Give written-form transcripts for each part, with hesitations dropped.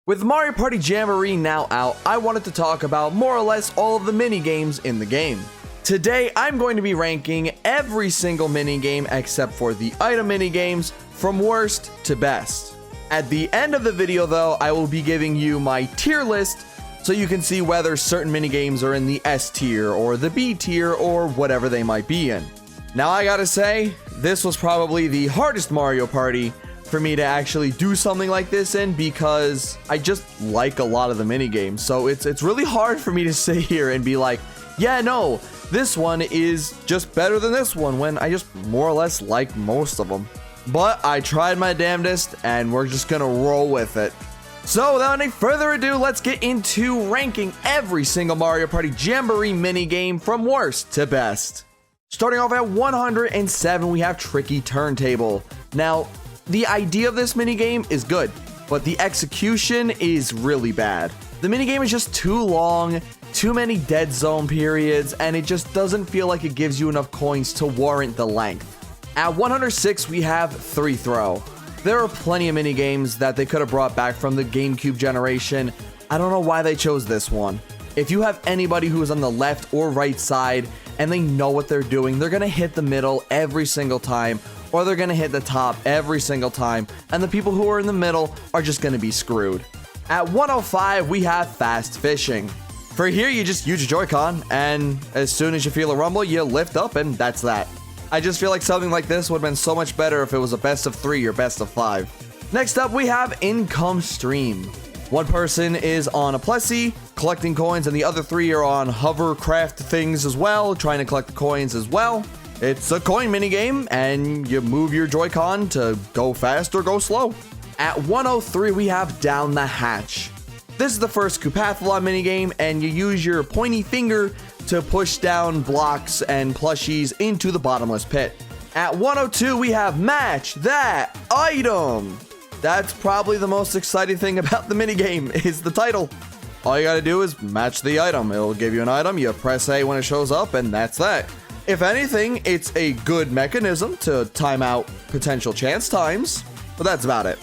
With Mario Party Jamboree now out, I wanted to talk about more or less all of the mini-games in the game. Today, I'm going to be ranking every single mini-game except for the item mini-games from worst to best. At the end of the video though, I will be giving you my tier list so you can see whether certain mini-games are in the S tier or the B tier or whatever they might be in. Now I gotta say, this was probably the hardest Mario Party for me to actually do something like this in because I just like a lot of the mini games. So it's really hard for me to sit here and be like, yeah, no, this one is just better than this one when I just more or less like most of them. But I tried my damnedest and we're just gonna roll with it. So without any further ado, let's get into ranking every single Mario Party Jamboree mini game from worst to best. Starting off at 107, we have Tricky Turntable. Now, the idea of this minigame is good, but the execution is really bad. The minigame is just too long, too many dead zone periods, and it just doesn't feel like it gives you enough coins to warrant the length. At 106, we have Three Throw. There are plenty of minigames that they could have brought back from the GameCube generation. I don't know why they chose this one. If you have anybody who is on the left or right side and they know what they're doing, they're gonna hit the middle every single time, or they're gonna hit the top every single time, and the people who are in the middle are just gonna be screwed. At 105, we have Fast Fishing. For here, you just use your Joy-Con, and as soon as you feel a rumble, you lift up, and that's that. I just feel like something like this would have been so much better if it was a best of 3 or best of 5. Next up, we have Income Stream. One person is on a plushie, collecting coins, and the other 3 are on hovercraft things as well, trying to collect the coins as well. It's a coin minigame, and you move your Joy-Con to go fast or go slow. At 103, we have Down the Hatch. This is the first Koopathlon minigame, and you use your pointy finger to push down blocks and plushies into the bottomless pit. At 102, we have Match That Item. That's probably the most exciting thing about the minigame, is the title. All you gotta do is match the item. It'll give you an item, you press A when it shows up, and that's that. If anything, it's a good mechanism to time out potential chance times, but that's about it.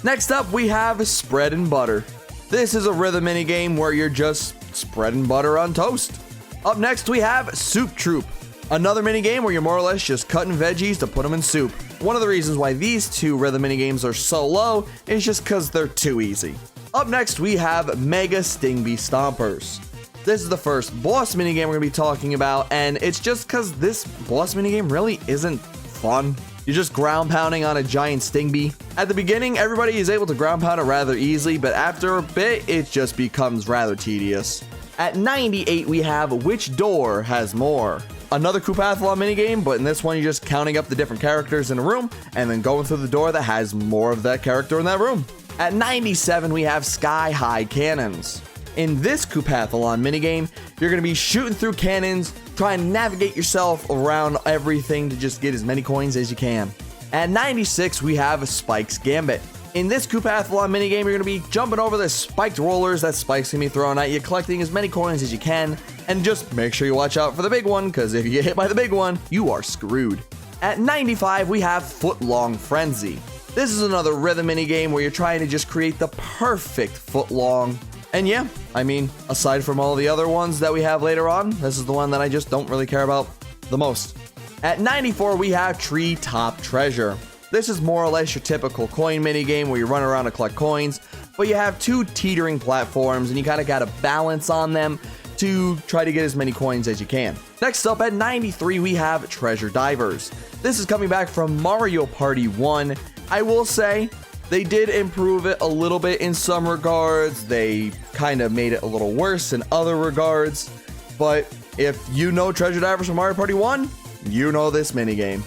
Next up, we have Spread and Butter. This is a rhythm minigame where you're just spreading butter on toast. Up next, we have Soup Troop. Another minigame where you're more or less just cutting veggies to put them in soup. One of the reasons why these two rhythm minigames are so low is just because they're too easy. Up next, we have Mega Stingby Stompers. This is the first boss minigame we're going to be talking about, and it's just because this boss minigame really isn't fun. You're just ground pounding on a giant Stingby. At the beginning, everybody is able to ground pound it rather easily, but after a bit, it just becomes rather tedious. At 98, we have Which Door Has More? Another Koopathlon minigame, but in this one, you're just counting up the different characters in a room, and then going through the door that has more of that character in that room. At 97, we have Sky High Cannons. In this Koopathlon minigame, you're going to be shooting through cannons, trying to navigate yourself around everything to just get as many coins as you can. At 96, we have Spike's Gambit. In this Koopathlon minigame, you're going to be jumping over the spiked rollers that Spike's going to be throwing at you, collecting as many coins as you can, and just make sure you watch out for the big one, because if you get hit by the big one, you are screwed. At 95, we have Footlong Frenzy. This is another rhythm minigame where you're trying to just create the perfect footlong. And yeah, I mean, aside from all the other ones that we have later on, this is the one that I just don't really care about the most. At 94, we have Treetop Treasure. This is more or less your typical coin minigame where you run around to collect coins, but you have 2 teetering platforms and you kind of got to balance on them to try to get as many coins as you can. Next up at 93, we have Treasure Divers. This is coming back from Mario Party 1. I will say, they did improve it a little bit in some regards. They kind of made it a little worse in other regards. But if you know Treasure Divers from Mario Party 1, you know this minigame.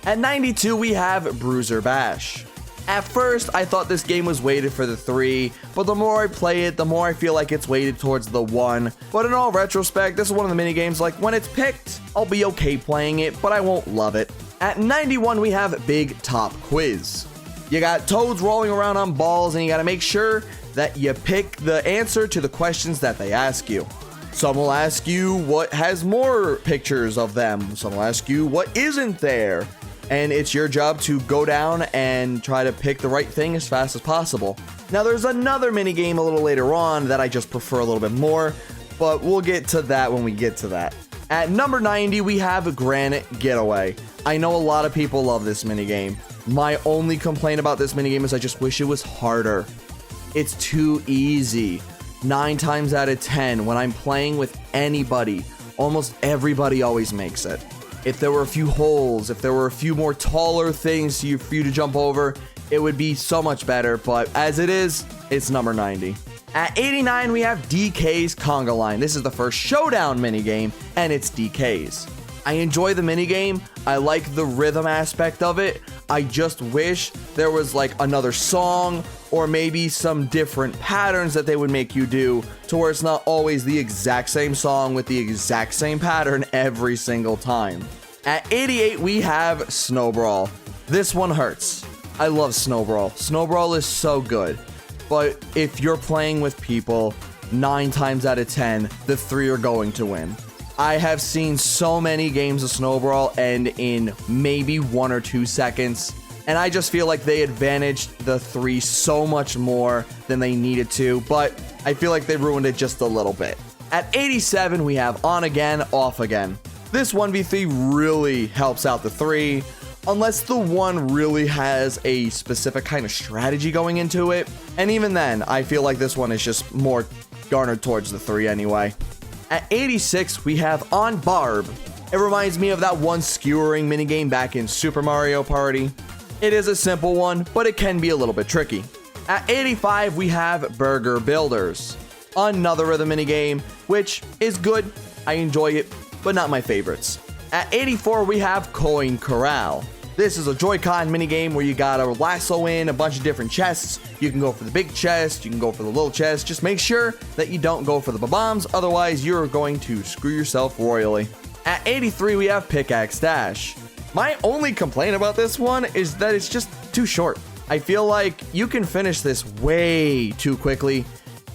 At 92, we have Bruiser Bash. At first, I thought this game was weighted for the 3, but the more I play it, the more I feel like it's weighted towards the 1. But in all retrospect, this is one of the minigames like when it's picked, I'll be okay playing it, but I won't love it. At 91, we have Big Top Quiz. You got toads rolling around on balls, and you gotta make sure that you pick the answer to the questions that they ask you. Some will ask you what has more pictures of them. Some will ask you what isn't there. And it's your job to go down and try to pick the right thing as fast as possible. Now there's another minigame a little later on that I just prefer a little bit more, but we'll get to that when we get to that. At number 90, we have Granite Getaway. I know a lot of people love this minigame. My only complaint about this minigame is I just wish it was harder. It's too easy. 9 times out of 10, when I'm playing with anybody, almost everybody always makes it. If there were a few holes, if there were a few more taller things for you to jump over, it would be so much better, but as it is, it's number 90. At 89, we have DK's Conga Line. This is the first showdown minigame, and it's DK's. I enjoy the minigame. I like the rhythm aspect of it. I just wish there was like another song or maybe some different patterns that they would make you do to where it's not always the exact same song with the exact same pattern every single time. At 88, we have Snow Brawl. This one hurts. I love Snow Brawl. Snow Brawl is so good. But if you're playing with people, 9 times out of 10, the 3 are going to win. I have seen so many games of Snow Brawl end in maybe 1 or 2 seconds, and I just feel like they advantaged the 3 so much more than they needed to, but I feel like they ruined it just a little bit. At 87, we have On Again, Off Again. This 1v3 really helps out the 3, unless the 1 really has a specific kind of strategy going into it, and even then, I feel like this one is just more garnered towards the 3 anyway. At 86, we have On Barb. It reminds me of that one skewering minigame back in Super Mario Party. It is a simple one, but it can be a little bit tricky. At 85, we have Burger Builders. Another rhythm minigame, which is good. I enjoy it, but not my favorites. At 84, we have Coin Corral. This is a Joy-Con minigame where you gotta lasso in a bunch of different chests. You can go for the big chest, you can go for the little chest. Just make sure that you don't go for the bombs, otherwise you're going to screw yourself royally. At 83, we have Pickaxe Dash. My only complaint about this one is that it's just too short. I feel like you can finish this way too quickly.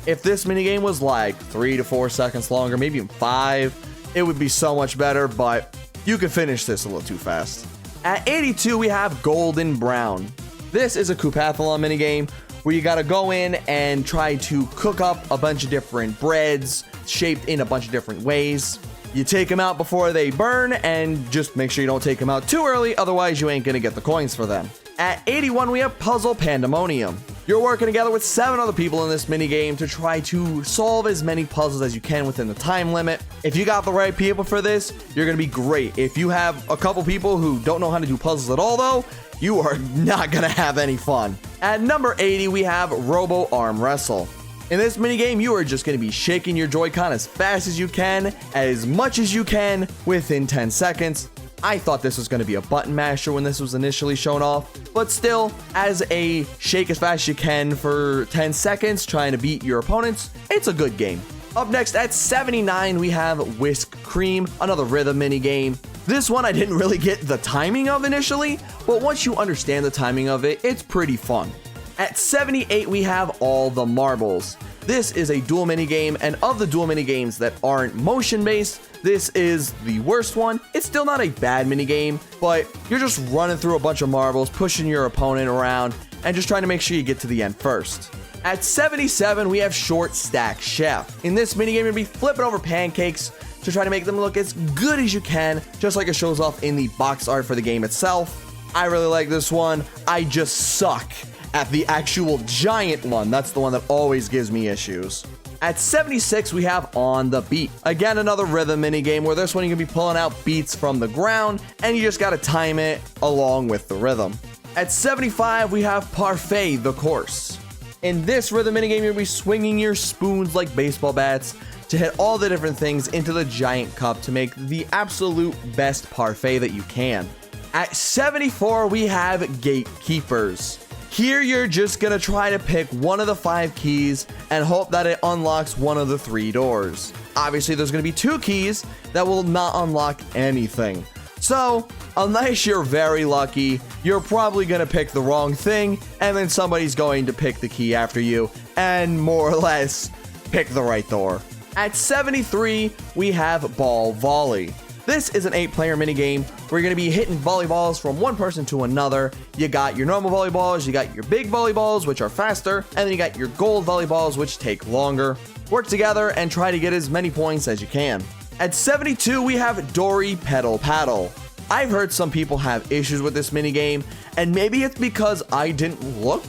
If this minigame was like 3 to 4 seconds longer, maybe even 5, it would be so much better, but you can finish this a little too fast. At 82, we have Golden Brown. This is a Coopathlon minigame where you gotta go in and try to cook up a bunch of different breads shaped in a bunch of different ways. You take them out before they burn, and just make sure you don't take them out too early, otherwise you ain't gonna get the coins for them. At 81, we have Puzzle Pandemonium. You're working together with 7 other people in this minigame to try to solve as many puzzles as you can within the time limit. If you got the right people for this, you're gonna be great. If you have a couple people who don't know how to do puzzles at all though, you are not gonna have any fun. At number 80, we have Robo Arm Wrestle. In this minigame, you are just going to be shaking your Joy-Con as fast as you can, as much as you can, within 10 seconds. I thought this was going to be a button masher when this was initially shown off, but still, as a shake as fast as you can for 10 seconds, trying to beat your opponents, it's a good game. Up next, at 79, we have Whisk Cream, another rhythm minigame. This one I didn't really get the timing of initially, but once you understand the timing of it, it's pretty fun. At 78, we have All the Marbles. This is a dual minigame, and of the dual minigames that aren't motion-based, this is the worst one. It's still not a bad minigame, but you're just running through a bunch of marbles, pushing your opponent around, and just trying to make sure you get to the end first. At 77, we have Short Stack Chef. In this minigame, you're going to be flipping over pancakes to try to make them look as good as you can, just like it shows off in the box art for the game itself. I really like this one. I just suck at the actual giant one. That's the one that always gives me issues. At 76, we have On the Beat. Again, another rhythm minigame where this one you're gonna be pulling out beats from the ground, and you just gotta time it along with the rhythm. At 75, we have Parfait the Course. In this rhythm minigame, you're gonna be swinging your spoons like baseball bats to hit all the different things into the giant cup to make the absolute best parfait that you can. At 74, we have Gatekeepers. Here you're just gonna try to pick one of the 5 keys and hope that it unlocks one of the 3 doors. Obviously there's gonna be 2 keys that will not unlock anything. So, unless you're very lucky, you're probably gonna pick the wrong thing, and then somebody's going to pick the key after you and more or less pick the right door. At 73, we have Ball Volley. This is an 8-player minigame where you're going to be hitting volleyballs from one person to another. You got your normal volleyballs, you got your big volleyballs, which are faster, and then you got your gold volleyballs, which take longer. Work together and try to get as many points as you can. At 72, we have Dory Pedal Paddle. I've heard some people have issues with this minigame, and maybe it's because I didn't look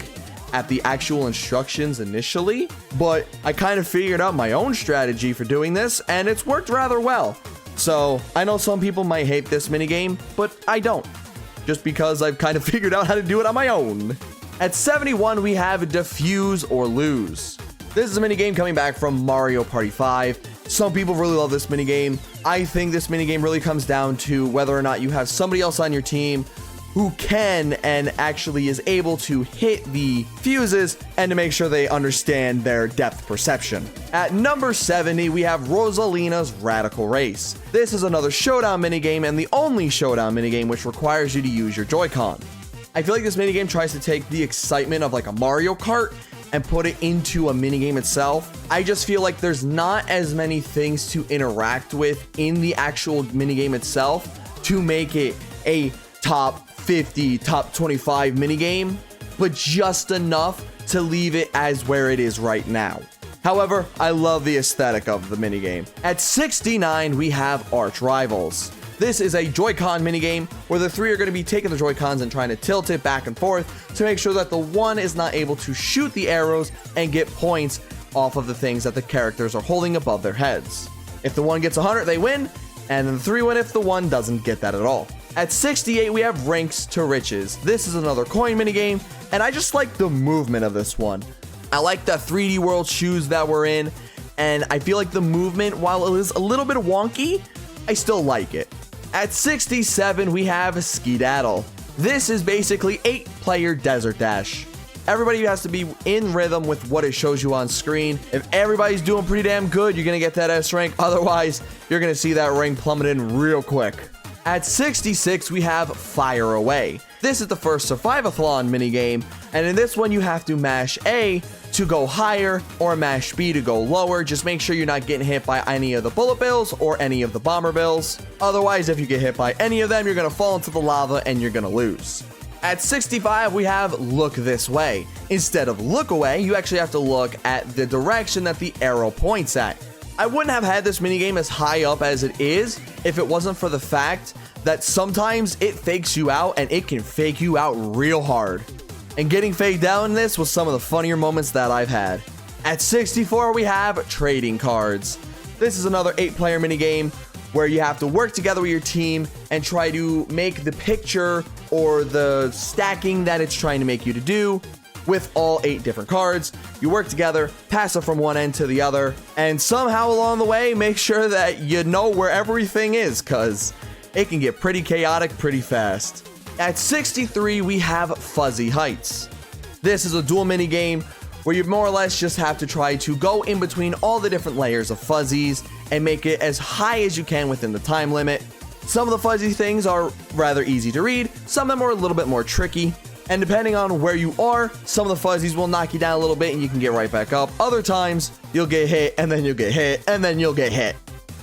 at the actual instructions initially, but I kind of figured out my own strategy for doing this, and it's worked rather well. So I know some people might hate this minigame, but I don't, just because I've kind of figured out how to do it on my own. At 71, we have Defuse or Lose. This is a minigame coming back from Mario Party 5. Some people really love this minigame. I think this minigame really comes down to whether or not you have somebody else on your team who can and actually is able to hit the fuses and to make sure they understand their depth perception. At number 70, we have Rosalina's Radical Race. This is another showdown minigame and the only showdown minigame which requires you to use your Joy-Con. I feel like this minigame tries to take the excitement of like a Mario Kart and put it into a minigame itself. I just feel like there's not as many things to interact with in the actual minigame itself to make it a top 50, top 25 minigame, but just enough to leave it as where it is right now. However, I love the aesthetic of the minigame. At 69, we have Arch Rivals. This is a Joy-Con minigame where the three are going to be taking the Joy-Cons and trying to tilt it back and forth to make sure that the one is not able to shoot the arrows and get points off of the things that the characters are holding above their heads. If the one gets 100, they win, and then the three win if the one doesn't get that at all. At 68, we have Ranks to Riches. This is another coin minigame, and I just like the movement of this one. I like the 3D World shoes that we're in, and I feel like the movement, while it is a little bit wonky, I still like it. At 67, we have Skedaddle. This is basically 8-player Desert Dash. Everybody has to be in rhythm with what it shows you on screen. If everybody's doing pretty damn good, you're going to get that S rank. Otherwise, you're going to see that rank plummeting real quick. At 66, we have Fire Away. This is the first Survivathon minigame, and in this one, you have to mash A to go higher or mash B to go lower. Just make sure you're not getting hit by any of the bullet bills or any of the bomber bills. Otherwise, if you get hit by any of them, you're going to fall into the lava and you're going to lose. At 65, we have Look This Way. Instead of look away, you actually have to look at the direction that the arrow points at. I wouldn't have had this minigame as high up as it is if it wasn't for the fact that sometimes it fakes you out and it can fake you out real hard. And getting faked out in this was some of the funnier moments that I've had. At 64, we have Trading Cards. This is another 8-player minigame where you have to work together with your team and try to make the picture or the stacking that it's trying to make you to do with all 8 different cards. You work together, pass it from one end to the other, and somehow along the way, make sure that you know where everything is, because it can get pretty chaotic pretty fast. At 63, we have Fuzzy Heights. This is a dual minigame where you more or less just have to try to go in between all the different layers of fuzzies and make it as high as you can within the time limit. Some of the fuzzy things are rather easy to read, some of them are a little bit more tricky, and depending on where you are, some of the fuzzies will knock you down a little bit and you can get right back up. Other times, you'll get hit, and then you'll get hit, and then you'll get hit.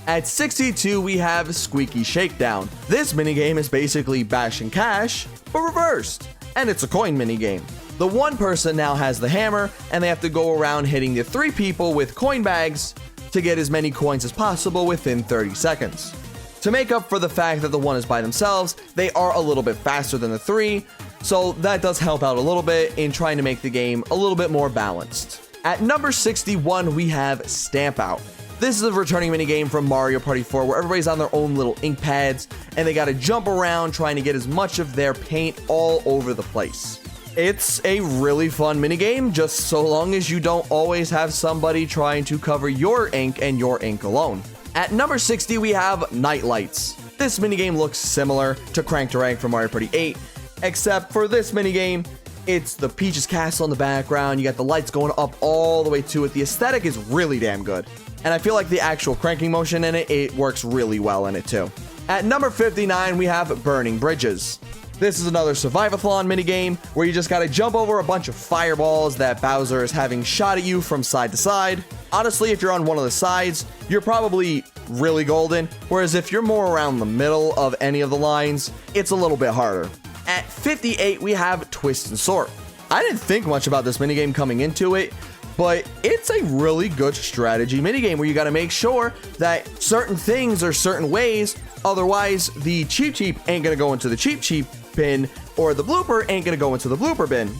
At 62, we have Squeaky Shakedown. This minigame is basically Bash and Cash, but reversed, and it's a coin minigame. The one person now has the hammer, and they have to go around hitting the 3 people with coin bags to get as many coins as possible within 30 seconds. To make up for the fact that the one is by themselves, they are a little bit faster than the 3, so that does help out a little bit in trying to make the game a little bit more balanced. At number 61, we have Stamp Out. This is a returning minigame from Mario Party 4 where everybody's on their own little ink pads and they gotta jump around trying to get as much of their paint all over the place. It's a really fun minigame, just so long as you don't always have somebody trying to cover your ink and your ink alone. At number 60, we have Night Lights. This minigame looks similar to Crank to Rank from Mario Party 8, except for this minigame, it's the Peach's Castle in the background, you got the lights going up all the way to it. The aesthetic is really damn good. And I feel like the actual cranking motion in it works really well in it too. At number 59, we have Burning Bridges. This is another Survivathon minigame where you just gotta jump over a bunch of fireballs that Bowser is having shot at you from side to side. Honestly, if you're on one of the sides, you're probably really golden, whereas if you're more around the middle of any of the lines, it's a little bit harder. At 58, we have Twist and Sort. I didn't think much about this minigame coming into it, but it's a really good strategy minigame where you got to make sure that certain things are certain ways, otherwise the cheap ain't going to go into the cheap bin, or the blooper ain't going to go into the blooper bin.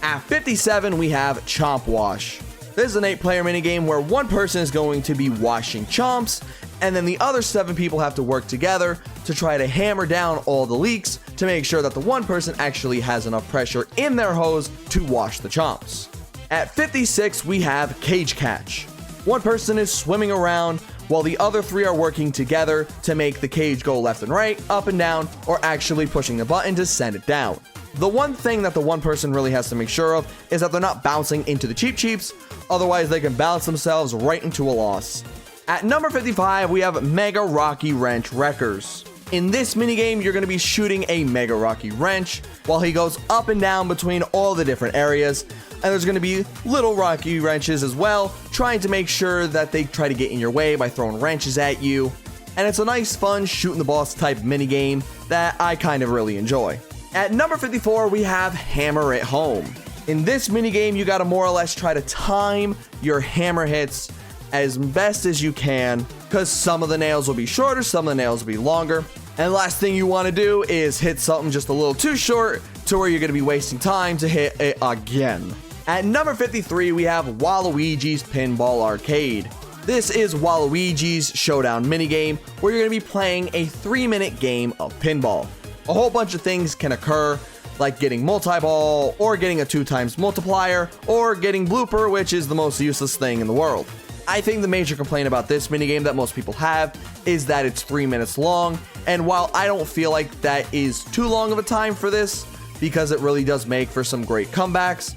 At 57, we have Chomp Wash. This is an 8-player minigame where one person is going to be washing chomps, and then the other 7 people have to work together to try to hammer down all the leaks to make sure that the one person actually has enough pressure in their hose to wash the chomps. At 56, we have Cage Catch. One person is swimming around while the other 3 are working together to make the cage go left and right, up and down, or actually pushing the button to send it down. The one thing that the one person really has to make sure of is that they're not bouncing into the cheaps, otherwise they can bounce themselves right into a loss. At number 55, we have Mega Rocky Wrench Wreckers. In this minigame, you're going to be shooting a Mega Rocky Wrench while he goes up and down between all the different areas, and there's going to be little Rocky Wrenches as well, trying to make sure that they try to get in your way by throwing wrenches at you. And it's a nice, fun, shooting the boss type minigame that I kind of really enjoy. At number 54, we have Hammer It Home. In this minigame, you gotta more or less try to time your hammer hits as best as you can, because some of the nails will be shorter, some of the nails will be longer. And the last thing you wanna do is hit something just a little too short to where you're gonna be wasting time to hit it again. At number 53, we have Waluigi's Pinball Arcade. This is Waluigi's Showdown minigame, where you're gonna be playing a 3-minute game of pinball. A whole bunch of things can occur, like getting multi-ball, or getting a 2x multiplier, or getting blooper, which is the most useless thing in the world. I think the major complaint about this minigame that most people have is that it's 3 minutes long, and while I don't feel like that is too long of a time for this, because it really does make for some great comebacks,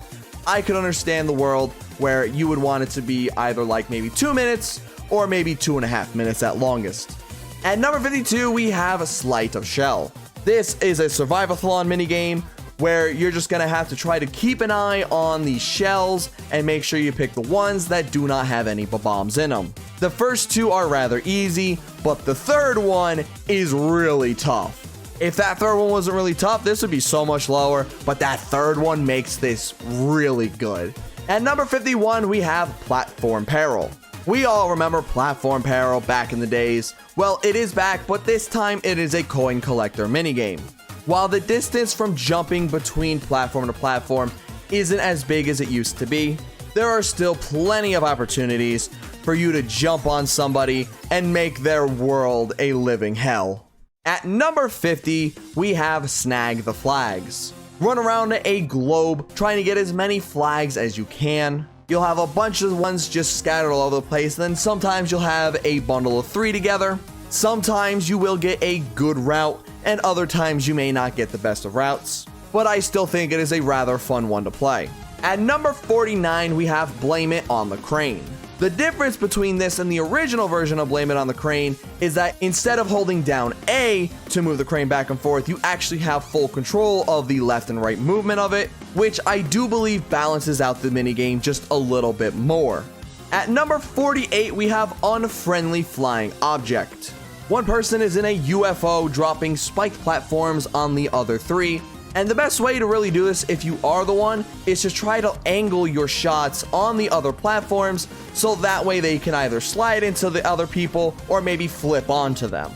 I could understand the world where you would want it to be either like maybe 2 minutes, or maybe 2.5 minutes at longest. At number 52, we have Sleight of Shell. This is a survivathon minigame where you're just going to have to try to keep an eye on the shells and make sure you pick the ones that do not have any bombs in them. The first 2 are rather easy, but the third one is really tough. If that third one wasn't really tough, this would be so much lower, but that third one makes this really good. At number 51, we have Platform Peril. We all remember Platform Peril back in the days. Well, it is back, but this time it is a coin collector minigame. While the distance from jumping between platform to platform isn't as big as it used to be, there are still plenty of opportunities for you to jump on somebody and make their world a living hell. At number 50, we have Snag the Flags. Run around a globe trying to get as many flags as you can. You'll have a bunch of ones just scattered all over the place, then sometimes you'll have a bundle of 3 together. Sometimes you will get a good route, and other times you may not get the best of routes, but I still think it is a rather fun one to play. At number 49, we have Blame It on the Crane. The difference between this and the original version of Blame It on the Crane is that instead of holding down A to move the crane back and forth, you actually have full control of the left and right movement of it, which I do believe balances out the minigame just a little bit more. At number 48, we have Unfriendly Flying Object. One person is in a UFO dropping spiked platforms on the other 3. And the best way to really do this, if you are the one, is to try to angle your shots on the other platforms so that way they can either slide into the other people or maybe flip onto them.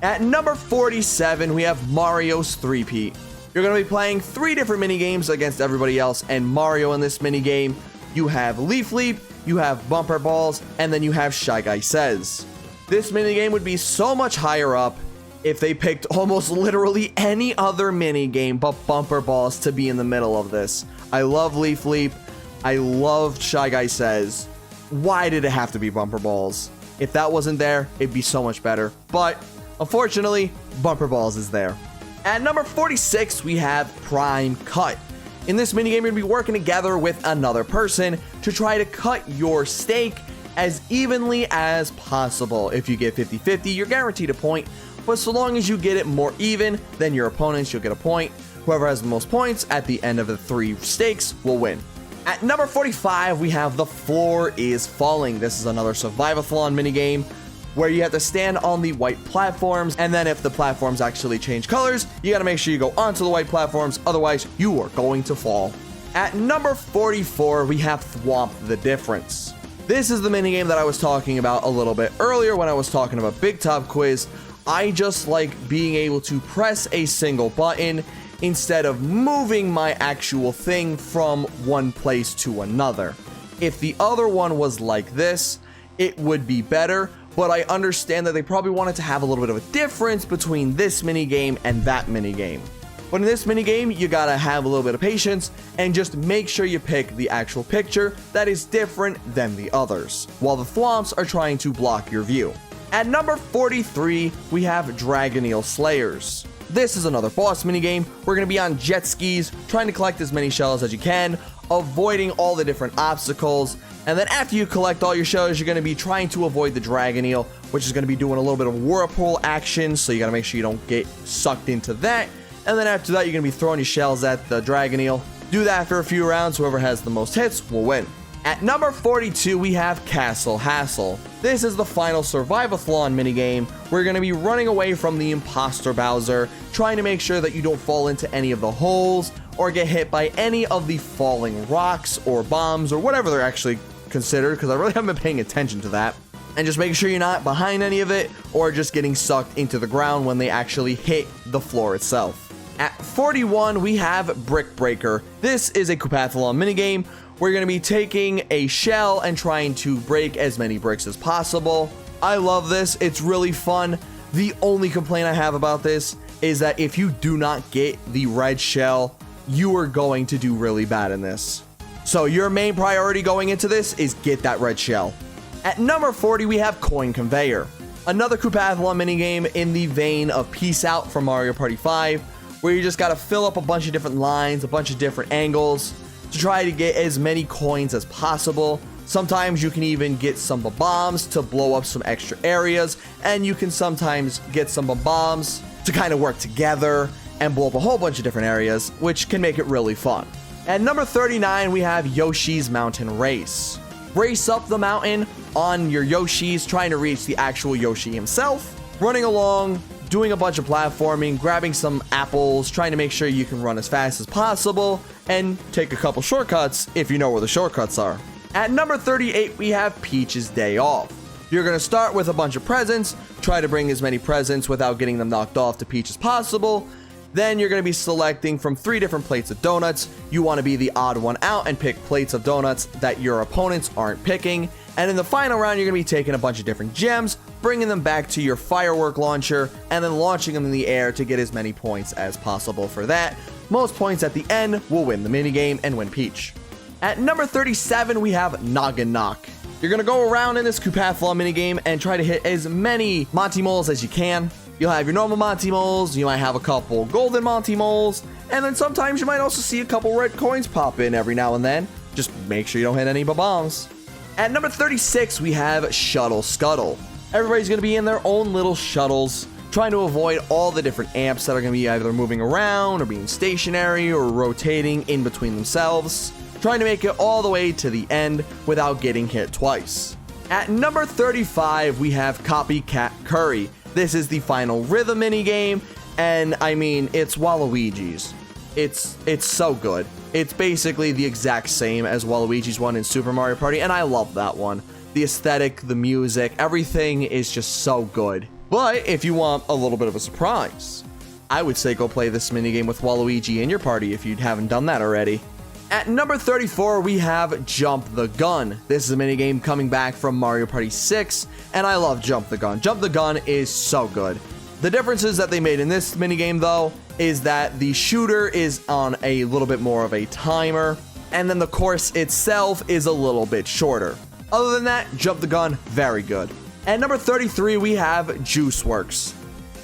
At number 47, we have Mario's 3-peat. You're going to be playing 3 different minigames against everybody else and Mario in this minigame. You have Leaf Leap, you have Bumper Balls, and then you have Shy Guy Says. This minigame would be so much higher up if they picked almost literally any other minigame but Bumper Balls to be in the middle of this. I love Leaf Leap. I love Shy Guy Says. Why did it have to be Bumper Balls? If that wasn't there, it'd be so much better. But unfortunately, Bumper Balls is there. At number 46, we have Prime Cut. In this minigame, you're going to be working together with another person to try to cut your steak as evenly as possible. If you get 50-50, you're guaranteed a point. But so long as you get it more even than your opponents, you'll get a point. Whoever has the most points at the end of the 3 stakes will win. At number 45, we have The Floor is Falling. This is another survivathon minigame where you have to stand on the white platforms, and then if the platforms actually change colors, you got to make sure you go onto the white platforms, otherwise you are going to fall. At number 44, we have Thwomp the Difference. This is the minigame that I was talking about a little bit earlier when I was talking about Big Top Quiz. I just like being able to press a single button instead of moving my actual thing from one place to another. If the other one was like this, it would be better, but I understand that they probably wanted to have a little bit of a difference between this minigame and that minigame. But in this minigame, you gotta have a little bit of patience and just make sure you pick the actual picture that is different than the others, while the thwomps are trying to block your view. At number 43, we have Dragoneel Slayers. This is another boss minigame. We're going to be on jet skis, trying to collect as many shells as you can, avoiding all the different obstacles, and then after you collect all your shells, you're going to be trying to avoid the Dragoneel, which is going to be doing a little bit of whirlpool action, so you got to make sure you don't get sucked into that. And then after that, you're going to be throwing your shells at the Dragoneel. Do that for a few rounds. Whoever has the most hits will win. At number 42, we have Castle Hassle. This is the final Survivathon minigame. We're going to be running away from the imposter Bowser, trying to make sure that you don't fall into any of the holes or get hit by any of the falling rocks or bombs or whatever they're actually considered, because I really haven't been paying attention to that. And just making sure you're not behind any of it or just getting sucked into the ground when they actually hit the floor itself. At 41, we have Brick Breaker. This is a Koopathlon minigame. We're going to be taking a shell and trying to break as many bricks as possible. I love this. It's really fun. The only complaint I have about this is that if you do not get the red shell, you are going to do really bad in this. So your main priority going into this is get that red shell. At number 40, we have Coin Conveyor. Another Koopathlon minigame in the vein of Peace Out from Mario Party 5, where you just got to fill up a bunch of different lines, a bunch of different angles, to try to get as many coins as possible. Sometimes you can even get some bombs to blow up some extra areas, and you can sometimes get some bombs to kind of work together and blow up a whole bunch of different areas, which can make it really fun. At number 39, we have Yoshi's Mountain Race. Race up the mountain on your Yoshis, trying to reach the actual Yoshi himself, running along, doing a bunch of platforming, grabbing some apples, trying to make sure you can run as fast as possible, and take a couple shortcuts if you know where the shortcuts are. At number 38, we have Peach's Day Off. You're going to start with a bunch of presents, try to bring as many presents without getting them knocked off to Peach as possible. Then you're going to be selecting from 3 different plates of donuts. You want to be the odd one out and pick plates of donuts that your opponents aren't picking. And in the final round, you're going to be taking a bunch of different gems, bringing them back to your firework launcher, and then launching them in the air to get as many points as possible for that. Most points at the end will win the minigame and win Peach. At number 37, we have Noggin Knock. You're going to go around in this Koopathlon minigame and try to hit as many Monty Moles as you can. You'll have your normal Monty Moles, you might have a couple golden Monty Moles, and then sometimes you might also see a couple red coins pop in every now and then. Just make sure you don't hit any bombs. At number 36, we have Shuttle Scuttle. Everybody's going to be in their own little shuttles, trying to avoid all the different amps that are going to be either moving around or being stationary or rotating in between themselves, trying to make it all the way to the end without getting hit twice. At number 35, we have Copycat Curry. This is the final rhythm minigame, and I mean, it's Waluigi's. It's so good. It's basically the exact same as Waluigi's one in Super Mario Party, and I love that one. The aesthetic, the music, everything is just so good. But if you want a little bit of a surprise, I would say go play this minigame with Waluigi in your party if you haven't done that already. At number 34, we have Jump the Gun. This is a minigame coming back from Mario Party 6, and I love Jump the Gun. Jump the Gun is so good. The differences that they made in this minigame, though, is that the shooter is on a little bit more of a timer, and then the course itself is a little bit shorter. Other than that, Jump the Gun, very good. At number 33, we have Juiceworks.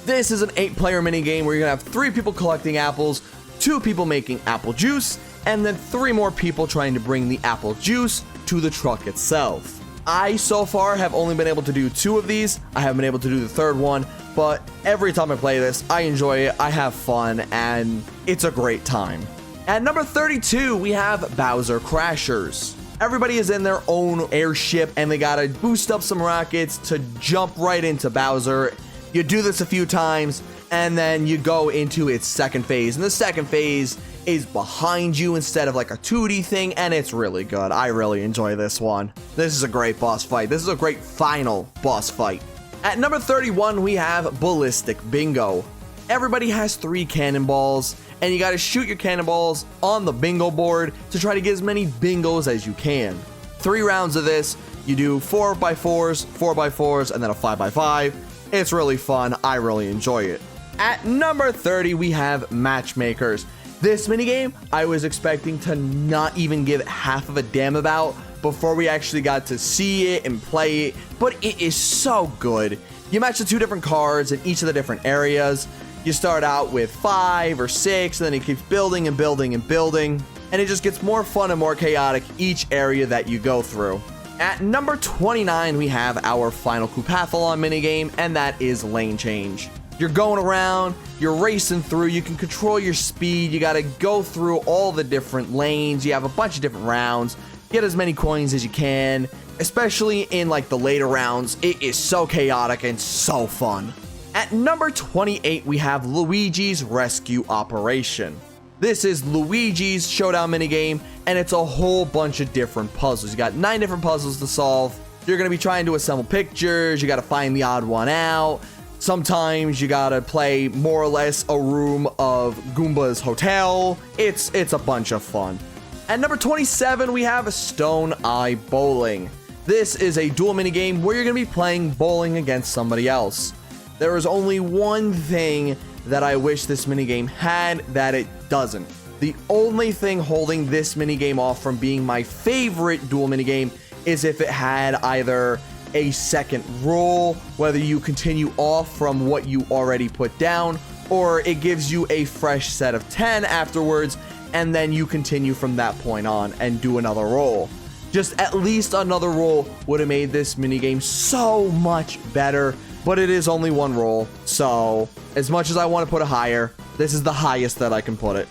This is an 8-player minigame where you're going to have 3 people collecting apples, 2 people making apple juice, and then 3 more people trying to bring the apple juice to the truck itself. I, so far, have only been able to do 2 of these. I haven't been able to do the 3rd one, but every time I play this, I enjoy it, I have fun, and it's a great time. At number 32, we have Bowser Crashers. Everybody is in their own airship and they gotta boost up some rockets to jump right into Bowser. You do this a few times and then you go into its second phase. And the second phase is behind you instead of like a 2D thing, and it's really good. I really enjoy this one. This is a great boss fight. This is a great final boss fight. At number 31, we have Ballistic Bingo. Everybody has 3 cannonballs, and you gotta shoot your cannonballs on the bingo board to try to get as many bingos as you can. 3 rounds of this. You do 4x4s, 4x4s, and then a 5x5. It's really fun. I really enjoy it. At number 30, we have Matchmakers. This minigame, I was expecting to not even give half of a damn about before we actually got to see it and play it, but it is so good. You match the 2 different cards in each of the different areas. You start out with 5 or 6, and then it keeps building and building and building, and it just gets more fun and more chaotic each area that you go through. At number 29, we have our final Koopathlon minigame, and that is Lane Change. You're going around, you're racing through, you can control your speed, you gotta go through all the different lanes, you have a bunch of different rounds, get as many coins as you can, especially in like the later rounds. It is so chaotic and so fun. At number 28, we have Luigi's Rescue Operation. This is Luigi's Showdown minigame, and it's a whole bunch of different puzzles. You got 9 different puzzles to solve. You're gonna be trying to assemble pictures, you gotta find the odd one out. Sometimes you gotta play more or less a room of Goomba's hotel. It's a bunch of fun. At number 27, we have Stone Eye Bowling. This is a dual minigame where you're gonna be playing bowling against somebody else. There is only one thing that I wish this minigame had that it doesn't. The only thing holding this minigame off from being my favorite dual minigame is if it had either a second roll, whether you continue off from what you already put down, or it gives you a fresh set of 10 afterwards, and then you continue from that point on and do another roll. Just at least another roll would have made this minigame so much better, but it is only one roll, so as much as I want to put it higher, this is the highest that I can put it.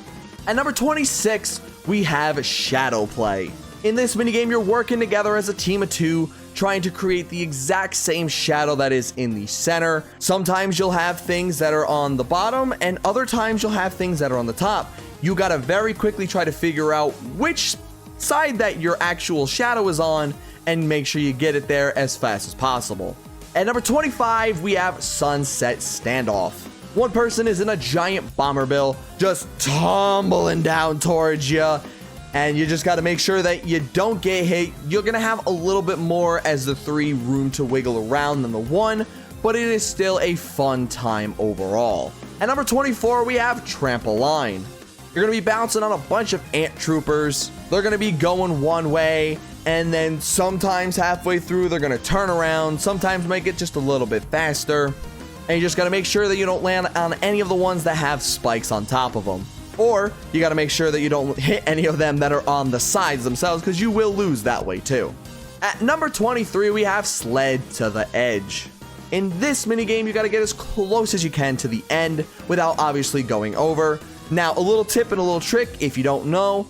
At number 26, we have Shadow Play. In this minigame, you're working together as a team of 2, trying to create the exact same shadow that is in the center. Sometimes you'll have things that are on the bottom, and other times you'll have things that are on the top. You gotta very quickly try to figure out which side that your actual shadow is on, and make sure you get it there as fast as possible. At number 25, we have Sunset Standoff. One person is in a giant bomber bill, just tumbling down towards you, and you just got to make sure that you don't get hit. You're going to have a little bit more as the 3 room to wiggle around than the 1, but it is still a fun time overall. At number 24, we have Trampoline. You're going to be bouncing on a bunch of ant troopers. They're going to be going one way, and then sometimes halfway through, they're going to turn around, sometimes make it just a little bit faster. And you just got to make sure that you don't land on any of the ones that have spikes on top of them. Or you got to make sure that you don't hit any of them that are on the sides themselves, because you will lose that way too. At number 23, we have Sled to the Edge. In this minigame, you got to get as close as you can to the end without obviously going over. Now, a little tip and a little trick, if you don't know,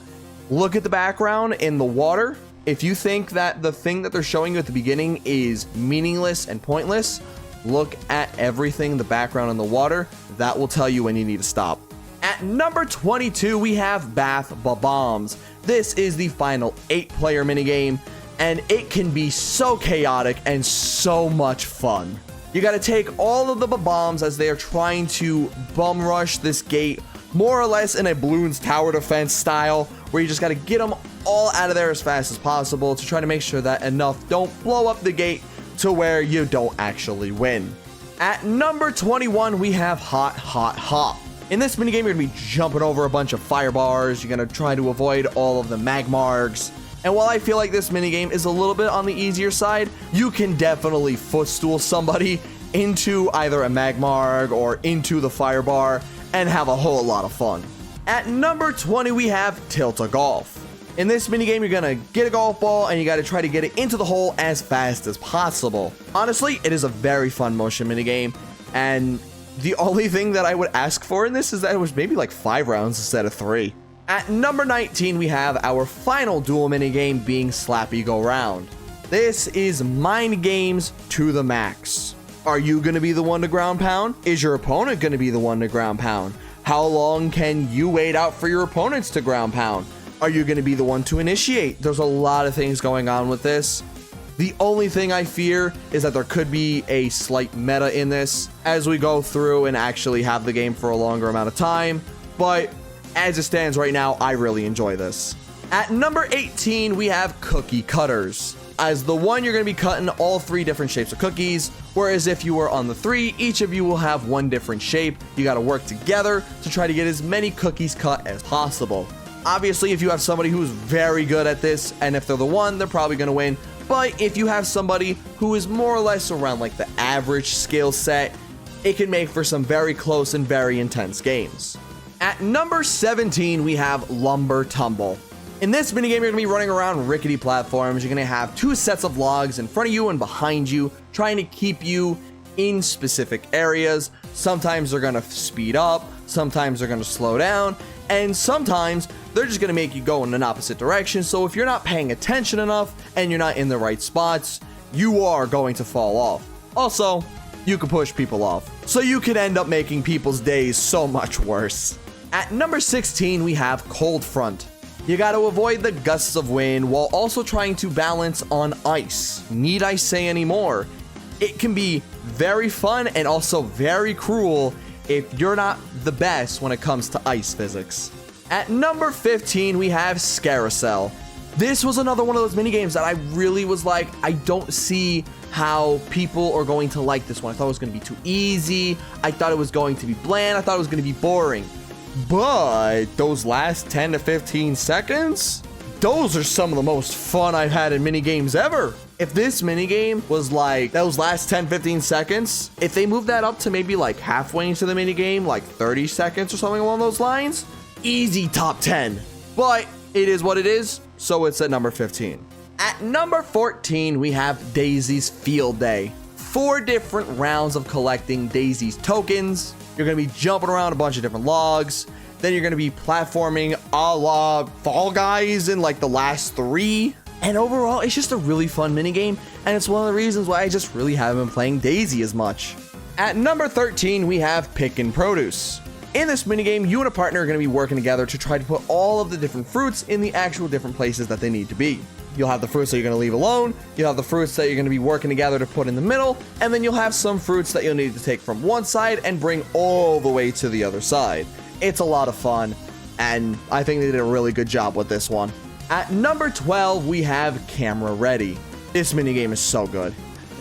look at the background in the water. If you think that the thing that they're showing you at the beginning is meaningless and pointless, look at everything in the background in the water. That will tell you when you need to stop. At number 22, we have Bath Bombs. This is the final 8-player minigame, and it can be so chaotic and so much fun. You got to take all of the bombs as they are trying to bum rush this gate, more or less in a Bloons Tower Defense style, where you just got to get them all out of there as fast as possible to try to make sure that enough don't blow up the gate to where you don't actually win. At number 21, we have Hot Hot Hop. In this minigame, you're going to be jumping over a bunch of fire bars. You're going to try to avoid all of the magmargs. And while I feel like this minigame is a little bit on the easier side, you can definitely footstool somebody into either a magmarg or into the fire bar and have a whole lot of fun. At number 20, we have Tilt-A-Golf. In this minigame, you're going to get a golf ball and you got to try to get it into the hole as fast as possible. Honestly, it is a very fun motion minigame, and the only thing that I would ask for in this is that it was maybe like 5 rounds instead of 3. At number 19, we have our final duel minigame being Slappy Go Round. This is mind games to the max. Are you going to be the one to ground pound? Is your opponent going to be the one to ground pound? How long can you wait out for your opponents to ground pound? Are you going to be the one to initiate? There's a lot of things going on with this. The only thing I fear is that there could be a slight meta in this as we go through and actually have the game for a longer amount of time. But as it stands right now, I really enjoy this. At number 18, we have cookie cutters. As the one, you're going to be cutting all 3 different shapes of cookies, whereas if you were on the 3, each of you will have 1 different shape. You got to work together to try to get as many cookies cut as possible. Obviously, if you have somebody who's very good at this, and if they're the one, they're probably going to win. But if you have somebody who is more or less around like the average skill set, it can make for some very close and very intense games. At number 17, we have Lumber Tumble. In this minigame, you're going to be running around rickety platforms. You're going to have 2 sets of logs in front of you and behind you, trying to keep you in specific areas. Sometimes they're going to speed up, sometimes they're going to slow down, and sometimes they're just going to make you go in an opposite direction. So if you're not paying attention enough and you're not in the right spots, you are going to fall off. Also, you can push people off, so you could end up making people's days so much worse. At number 16, we have Cold Front. You got to avoid the gusts of wind while also trying to balance on ice. Need I say any more? It can be very fun and also very cruel if you're not the best when it comes to ice physics. At number 15, we have Scarousel. This was another one of those minigames that I really was like, I don't see how people are going to like this one. I thought it was going to be too easy. I thought it was going to be bland. I thought it was going to be boring. But those last 10 to 15 seconds, those are some of the most fun I've had in minigames ever. If this minigame was like those last 10-15 seconds, if they moved that up to maybe like halfway into the minigame, like 30 seconds or something along those lines, easy top 10. But it is what it is, so it's at number 15. At number 14, we have Daisy's Field Day. 4 different rounds of collecting Daisy's tokens. You're going to be jumping around a bunch of different logs. Then you're going to be platforming a la Fall Guys in like the last 3. And overall, it's just a really fun minigame. And it's one of the reasons why I just really haven't been playing Daisy as much. At number 13, we have Pickin' Produce. In this minigame, you and a partner are going to be working together to try to put all of the different fruits in the actual different places that they need to be. You'll have the fruits that you're going to leave alone, you'll have the fruits that you're going to be working together to put in the middle, and then you'll have some fruits that you'll need to take from one side and bring all the way to the other side. It's a lot of fun, and I think they did a really good job with this one. At number 12, we have Camera Ready. This minigame is so good.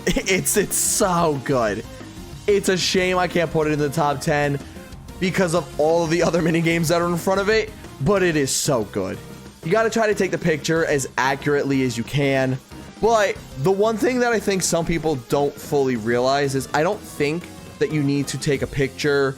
It's so good. It's a shame I can't put it in the top 10 because of all of the other minigames that are in front of it, but it is so good. You got to try to take the picture as accurately as you can. But the one thing that I think some people don't fully realize is I don't think that you need to take a picture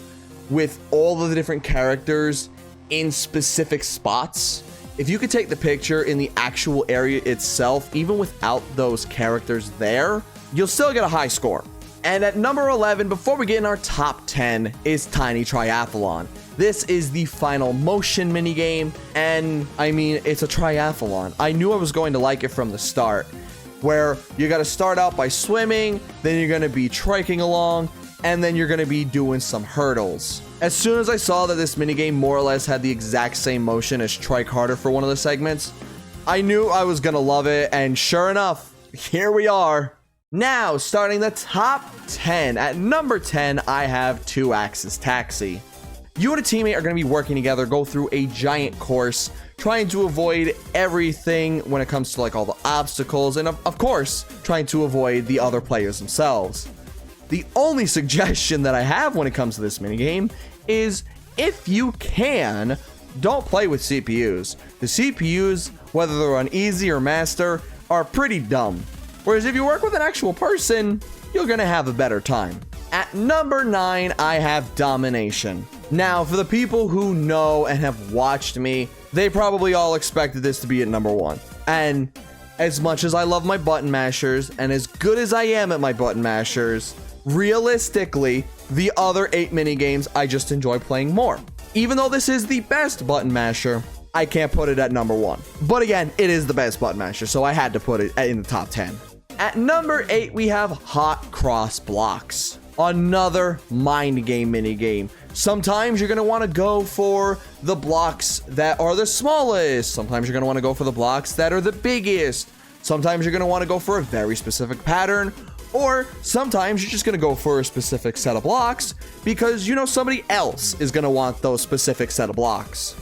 with all of the different characters in specific spots. If you could take the picture in the actual area itself, even without those characters there, you'll still get a high score. And at number 11, before we get in our top 10, is Tiny Triathlon. This is the final motion minigame, and I mean, it's a triathlon. I knew I was going to like it from the start, where you got to start out by swimming, then you're going to be triking along, and then you're going to be doing some hurdles. As soon as I saw that this minigame more or less had the exact same motion as Trike Harder for one of the segments, I knew I was going to love it, and sure enough, here we are. Now, starting the top 10. At number 10, I have 2 Axis Taxi. You and a teammate are going to be working together, go through a giant course, trying to avoid everything when it comes to like all the obstacles, and of course, trying to avoid the other players themselves. The only suggestion that I have when it comes to this minigame is if you can, don't play with CPUs. The CPUs, whether they're on easy or master, are pretty dumb. Whereas if you work with an actual person, you're going to have a better time. At number 9, I have Domination. Now, for the people who know and have watched me, they probably all expected this to be at number 1. And as much as I love my button mashers, and as good as I am at my button mashers, realistically, the other 8 minigames I just enjoy playing more. Even though this is the best button masher, I can't put it at number 1. But again, it is the best button masher, so I had to put it in the top 10. At number 8, we have Hot Cross Blocks. Another mind game mini game. Sometimes you're going to want to go for the blocks that are the smallest. Sometimes you're going to want to go for the blocks that are the biggest. Sometimes you're going to want to go for a very specific pattern. Or sometimes you're just going to go for a specific set of blocks because you know somebody else is going to want those specific set of blocks.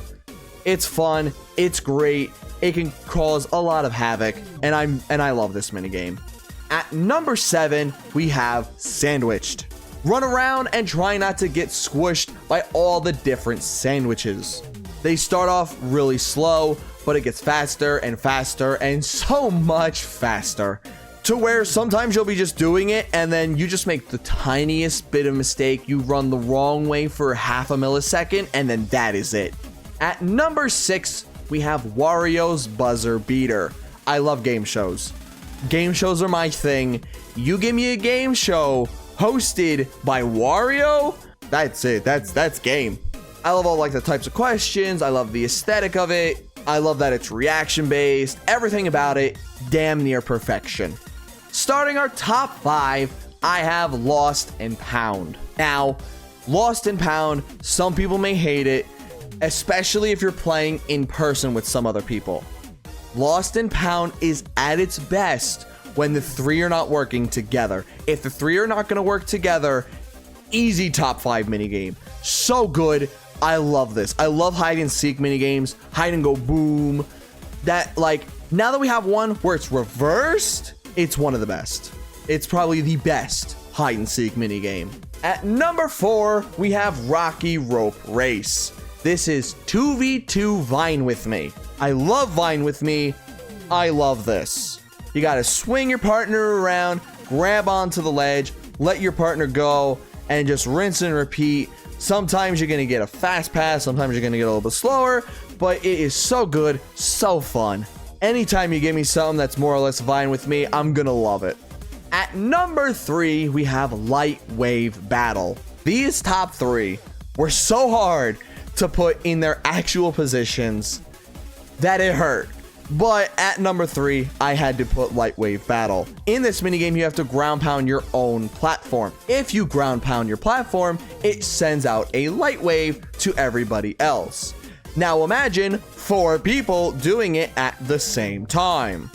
It's fun. It's great. It can cause a lot of havoc. And I love this minigame. At number 7, we have Sandwiched. Run around and try not to get squished by all the different sandwiches. They start off really slow, but it gets faster and faster and so much faster. To where sometimes you'll be just doing it and then you just make the tiniest bit of mistake. You run the wrong way for half a millisecond and then that is it. At number 6, we have Wario's Buzzer Beater. I love game shows. Game shows are my thing. You give me a game show hosted by Wario, that's it. That's game. I love all like the types of questions. I love the aesthetic of it. I love that it's reaction based. Everything about it, damn near perfection. Starting our top 5, I have Lost and Pound. Now, Lost and Pound, some people may hate it, especially if you're playing in person with some other people. Lost and Pound is at its best when the 3 are not working together. If the 3 are not going to work together, easy top 5 minigame. So good. I love this. I love hide and seek minigames. Hide and go boom. That, like, now that we have one where it's reversed, it's one of the best. It's probably the best hide and seek minigame. At number 4, we have Rocky Rope Race. This is 2v2 Vine with me. I love Vine with me. I love this. You gotta swing your partner around, grab onto the ledge, let your partner go, and just rinse and repeat. Sometimes you're gonna get a fast pass, sometimes you're gonna get a little bit slower, but it is so good, so fun. Anytime you give me something that's more or less Vine with me, I'm gonna love it. At number 3, we have Light Wave Battle. These top 3 were so hard to put in their actual positions that it hurt. But at number 3, I had to put Light Wave Battle. In this minigame, you have to ground pound your own platform. If you ground pound your platform, it sends out a light wave to everybody else. Now imagine 4 people doing it at the same time.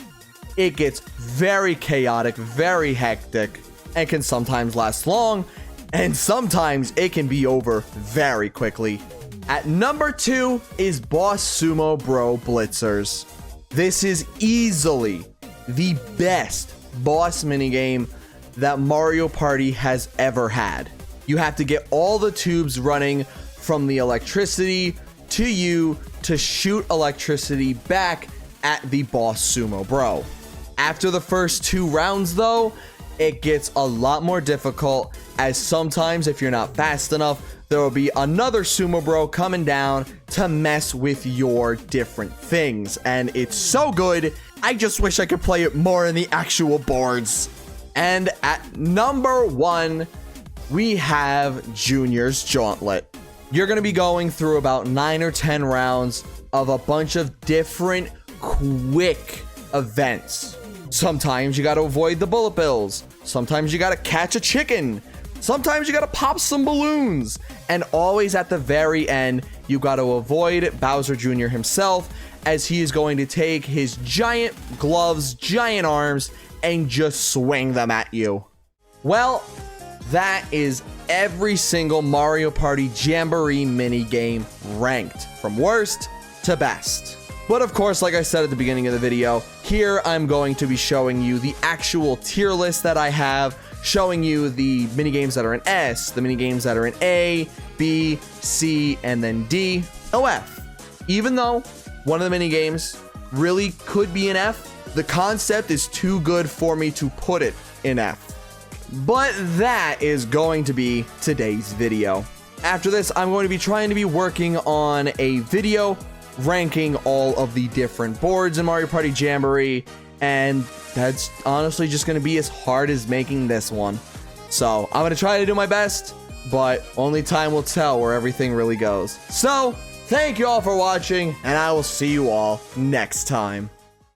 It gets very chaotic, very hectic, and can sometimes last long, and sometimes it can be over very quickly. At number 2 is Boss Sumo Bro Blitzers. This is easily the best boss minigame that Mario Party has ever had. You have to get all the tubes running from the electricity to you to shoot electricity back at the Boss Sumo Bro. After the first 2 rounds though, it gets a lot more difficult, as sometimes if you're not fast enough, there will be another Sumo Bro coming down to mess with your different things. And it's so good, I just wish I could play it more in the actual boards. And at number 1, we have Junior's Jauntlet. You're going to be going through about 9 or 10 rounds of a bunch of different quick events. Sometimes you got to avoid the bullet bills. Sometimes you got to catch a chicken. Sometimes you gotta pop some balloons. And always at the very end, you gotta avoid Bowser Jr. himself, as he is going to take his giant gloves, giant arms, and just swing them at you. Well, that is every single Mario Party Jamboree minigame ranked from worst to best. But of course, like I said at the beginning of the video, here I'm going to be showing you the actual tier list that I have, showing you the minigames that are in S, the minigames that are in A, B, C, and then D, or F. Even though one of the minigames really could be in F, the concept is too good for me to put it in F. But that is going to be today's video. After this, I'm going to be trying to be working on a video ranking all of the different boards in Mario Party Jamboree, and that's honestly just going to be as hard as making this one. So I'm going to try to do my best, but only time will tell where everything really goes. So, thank you all for watching, and I will see you all next time.